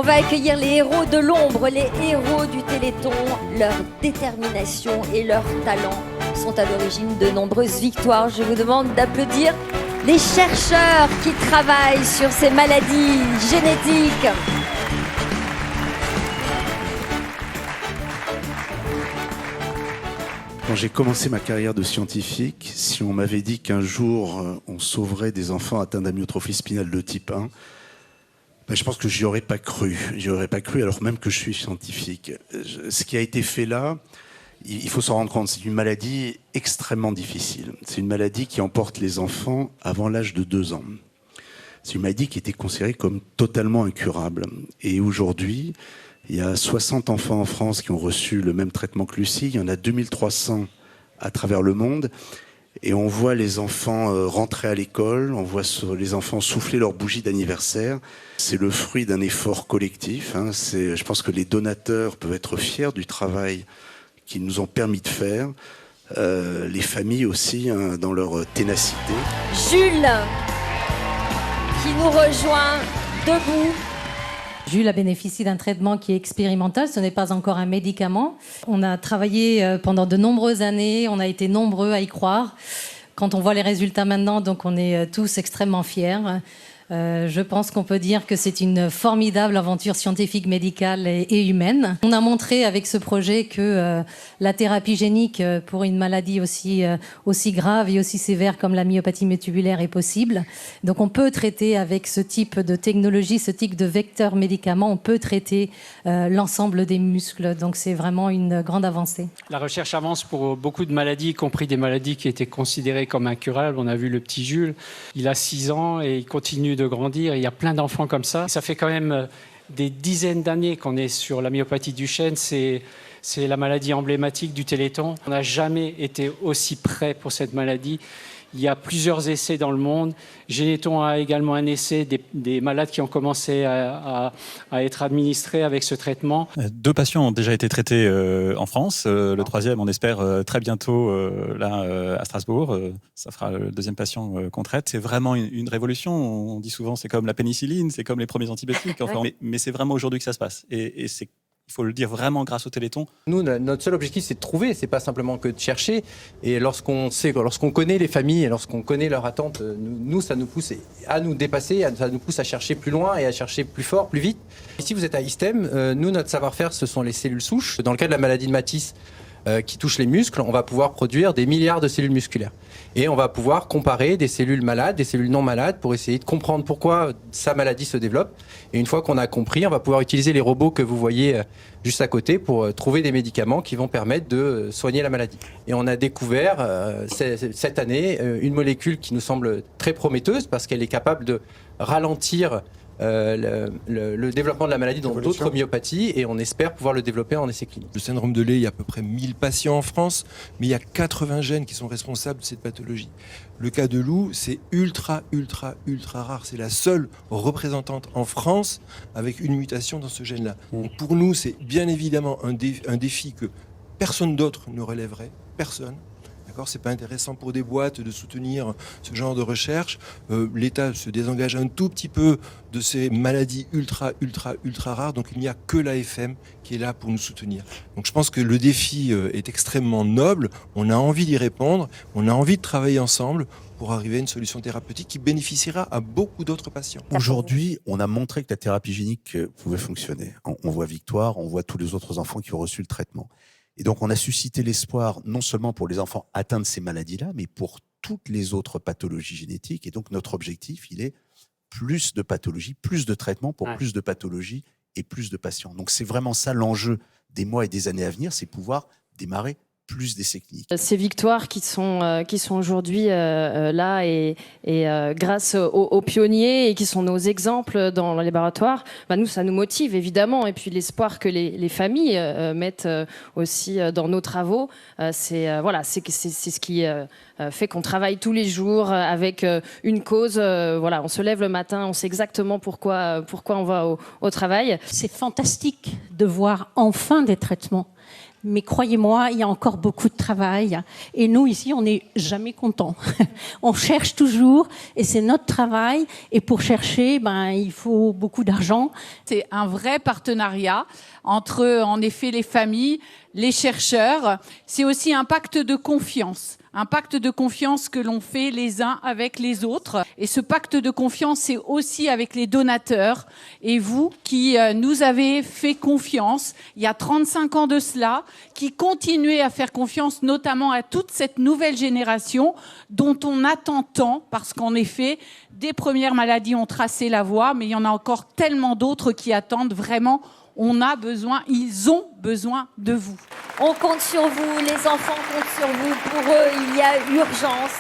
va accueillir les héros de l'ombre, les héros du Téléthon. Leur détermination et leur talent sont à l'origine de nombreuses victoires. Je vous demande d'applaudir les chercheurs qui travaillent sur ces maladies génétiques. Quand j'ai commencé ma carrière de scientifique, si on m'avait dit qu'un jour on sauverait des enfants atteints d'amyotrophie spinale de type 1, je pense que j'y aurais pas cru. J'y aurais pas cru alors même que je suis scientifique. Ce qui a été fait là, il faut s'en rendre compte, c'est une maladie extrêmement difficile. C'est une maladie qui emporte les enfants avant l'âge de 2 ans. C'est une maladie qui était considérée comme totalement incurable. Et aujourd'hui, il y a 60 enfants en France qui ont reçu le même traitement que Lucie. Il y en a 2300 à travers le monde. Et on voit les enfants rentrer à l'école, on voit les enfants souffler leur bougie d'anniversaire. C'est le fruit d'un effort collectif. Je pense que les donateurs peuvent être fiers du travail qu'ils nous ont permis de faire. Les familles aussi, dans leur ténacité. Jules, qui nous rejoint debout. Jules a bénéficié d'un traitement qui est expérimental, ce n'est pas encore un médicament. On a travaillé pendant de nombreuses années, on a été nombreux à y croire. Quand on voit les résultats maintenant, donc on est tous extrêmement fiers. Je pense qu'on peut dire que c'est une formidable aventure scientifique, médicale et humaine. On a montré avec ce projet que la thérapie génique pour une maladie aussi grave et aussi sévère comme la myopathie multitubulaire est possible. Donc on peut traiter avec ce type de technologie, ce type de vecteur médicament, on peut traiter l'ensemble des muscles. Donc c'est vraiment une grande avancée. La recherche avance pour beaucoup de maladies, y compris des maladies qui étaient considérées comme incurables. On a vu le petit Jules, il a 6 ans et il continue de grandir. Il y a plein d'enfants comme ça. Ça fait quand même des dizaines d'années qu'on est sur la myopathie Duchenne. C'est la maladie emblématique du Téléthon. On n'a jamais été aussi près pour cette maladie. Il y a plusieurs essais dans le monde. Généton a également un essai des malades qui ont commencé à être administrés avec ce traitement. 2 patients ont déjà été traités en France. Le 3e, on espère très bientôt à Strasbourg. Ça fera le 2e patient qu'on traite. C'est vraiment une révolution. On dit souvent c'est comme la pénicilline, c'est comme les premiers antibiotiques. Enfin, mais c'est vraiment aujourd'hui que ça se passe. Et c'est, il faut le dire, vraiment grâce au Téléthon. Nous, notre seul objectif, c'est de trouver, c'est pas simplement que de chercher. Et lorsqu'on connaît les familles et lorsqu'on connaît leurs attentes, nous, ça nous pousse à nous dépasser, ça nous pousse à chercher plus loin et à chercher plus fort, plus vite. Ici, vous êtes à ISTEM. Nous, notre savoir-faire, ce sont les cellules souches. Dans le cas de la maladie de Matisse, qui touche les muscles, on va pouvoir produire des milliards de cellules musculaires. Et on va pouvoir comparer des cellules malades, des cellules non malades, pour essayer de comprendre pourquoi sa maladie se développe. Et une fois qu'on a compris, on va pouvoir utiliser les robots que vous voyez juste à côté pour trouver des médicaments qui vont permettre de soigner la maladie. Et on a découvert cette année une molécule qui nous semble très prometteuse parce qu'elle est capable de ralentir le développement de la maladie dans d'autres myopathies et on espère pouvoir le développer en essai clinique. Le syndrome de Leigh, il y a à peu près 1000 patients en France, mais il y a 80 gènes qui sont responsables de cette pathologie. Le cas de Lou, c'est ultra rare. C'est la seule représentante en France avec une mutation dans ce gène-là. Donc pour nous, c'est bien évidemment un défi que personne d'autre ne relèverait, personne. C'est pas intéressant pour des boîtes de soutenir ce genre de recherche. L'État se désengage un tout petit peu de ces maladies ultra rares. Donc il n'y a que l'AFM qui est là pour nous soutenir. Donc je pense que le défi est extrêmement noble. On a envie d'y répondre. On a envie de travailler ensemble pour arriver à une solution thérapeutique qui bénéficiera à beaucoup d'autres patients. Aujourd'hui, on a montré que la thérapie génique pouvait fonctionner. On voit Victoire, on voit tous les autres enfants qui ont reçu le traitement. Et donc, on a suscité l'espoir non seulement pour les enfants atteints de ces maladies-là, mais pour toutes les autres pathologies génétiques. Et donc, notre objectif, il est plus de pathologies, plus de traitements pour plus de pathologies et plus de patients. Donc, c'est vraiment ça l'enjeu des mois et des années à venir, c'est pouvoir démarrer plus d'essais cliniques. Ces victoires qui sont aujourd'hui là et grâce aux pionniers et qui sont nos exemples dans le laboratoire, nous, ça nous motive évidemment. Et puis l'espoir que les familles mettent aussi dans nos travaux, c'est ce qui fait qu'on travaille tous les jours avec une cause. On se lève le matin, on sait exactement pourquoi on va au travail. C'est fantastique de voir enfin des traitements. Mais croyez-moi, il y a encore beaucoup de travail. Et nous, ici, on n'est jamais contents. On cherche toujours et c'est notre travail. Et pour chercher, il faut beaucoup d'argent. C'est un vrai partenariat entre, en effet, les familles, les chercheurs. C'est aussi un pacte de confiance. Un pacte de confiance que l'on fait les uns avec les autres. Et ce pacte de confiance, c'est aussi avec les donateurs. Et vous qui nous avez fait confiance il y a 35 ans de cela, qui continuez à faire confiance notamment à toute cette nouvelle génération dont on attend tant, parce qu'en effet, des premières maladies ont tracé la voie, mais il y en a encore tellement d'autres qui attendent vraiment. On a besoin, ils ont besoin de vous. On compte sur vous, les enfants comptent sur vous. Pour eux, il y a urgence.